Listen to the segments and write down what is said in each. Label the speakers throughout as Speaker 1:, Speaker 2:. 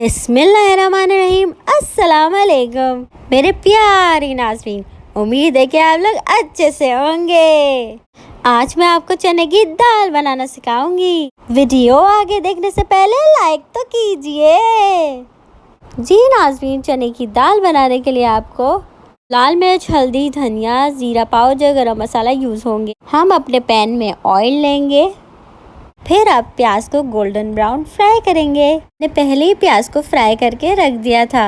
Speaker 1: बिस्मिल्लाहिर्रहमानिर्रहीम। अस्सलाम वालेकुम मेरे प्यारे नाज़रीन, उम्मीद है कि आप लोग अच्छे से होंगे। आज मैं आपको चने की दाल बनाना सिखाऊंगी। वीडियो आगे देखने से पहले लाइक तो कीजिए। जी नाज़रीन, चने की दाल बनाने के लिए आपको लाल मिर्च, हल्दी, धनिया, जीरा पाउडर, गरम मसाला यूज़ होंगे। हम अपने पैन में ऑयल लेंगे, फिर आप प्याज को गोल्डन ब्राउन फ्राई करेंगे। मैंने पहले ही प्याज को फ्राई करके रख दिया था।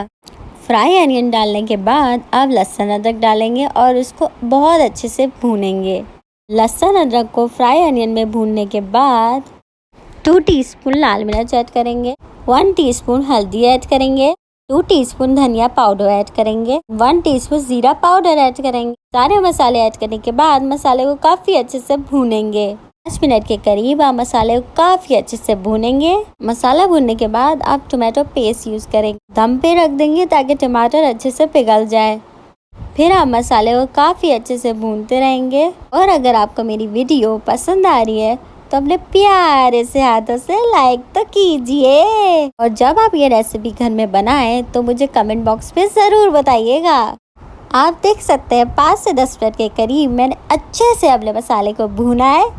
Speaker 1: फ्राई अनियन डालने के बाद अब लहसुन अदरक डालेंगे और उसको बहुत अच्छे से भूनेंगे। लहसुन अदरक को फ्राई अनियन में भूनने के बाद 2 टीस्पून लाल मिर्च ऐड करेंगे, 1 टीस्पून हल्दी ऐड करेंगे, 2 टीस्पून धनिया पाउडर ऐड करेंगे, 1 टीस्पून जीरा पाउडर ऐड करेंगे। सारे मसाले ऐड करने के बाद मसाले को काफ़ी अच्छे से भूनेंगे। 5 मिनट के करीब आप मसाले को काफ़ी अच्छे से भूनेंगे। मसाला भूनने के बाद आप टोमेटो पेस्ट यूज़ करेंगे। दम पे रख देंगे ताकि टमाटर अच्छे से पिघल जाए। फिर आप मसाले को काफ़ी अच्छे से भूनते रहेंगे। और अगर आपको मेरी वीडियो पसंद आ रही है तो अपने प्यारे से हाथों से लाइक तो कीजिए। और जब आप ये रेसिपी घर में बनाएं तो मुझे कमेंट बॉक्स में ज़रूर बताइएगा। आप देख सकते हैं 5 से 10 मिनट के करीब मैंने अच्छे से अपने मसाले को भूना है,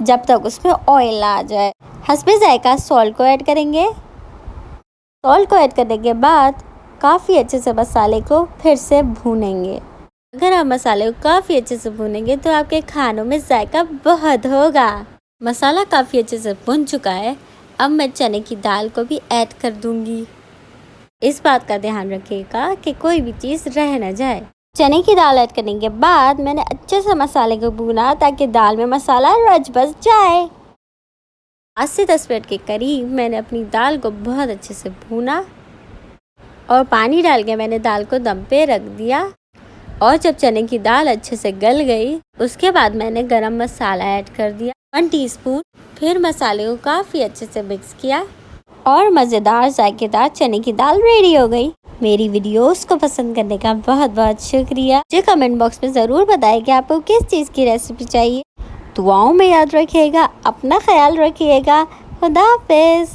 Speaker 1: जब तक उसमें ऑयल ना आ जाए। हस्बे जायका सॉल्ट को ऐड करेंगे। सॉल्ट को ऐड करने के बाद काफ़ी अच्छे से मसाले को फिर से भूनेंगे। अगर आप मसाले को काफ़ी अच्छे से भूनेंगे तो आपके खानों में जायका बहुत होगा। मसाला काफ़ी अच्छे से भुन चुका है। अब मैं चने की दाल को भी ऐड कर दूंगी। इस बात का ध्यान रखिएगा कि कोई भी चीज़ रह न जाए। चने की दाल ऐड करने के बाद मैंने अच्छे से मसाले को भूना ताकि दाल में मसाला रच बस जाए। 5 से 10 मिनट के करीब मैंने अपनी दाल को बहुत अच्छे से भूना और पानी डाल के मैंने दाल को दम पे रख दिया। और जब चने की दाल अच्छे से गल गई उसके बाद मैंने गरम मसाला ऐड कर दिया 1 टीस्पून। फिर मसाले को काफ़ी अच्छे से मिक्स किया और मज़ेदार जायकेदार चने की दाल रेडी हो गई। मेरी वीडियोस को पसंद करने का बहुत बहुत शुक्रिया। मुझे कमेंट बॉक्स में ज़रूर बताएं कि आपको किस चीज़ की रेसिपी चाहिए। दुआओं में याद रखिएगा, अपना ख्याल रखिएगा। खुदा हाफिज़।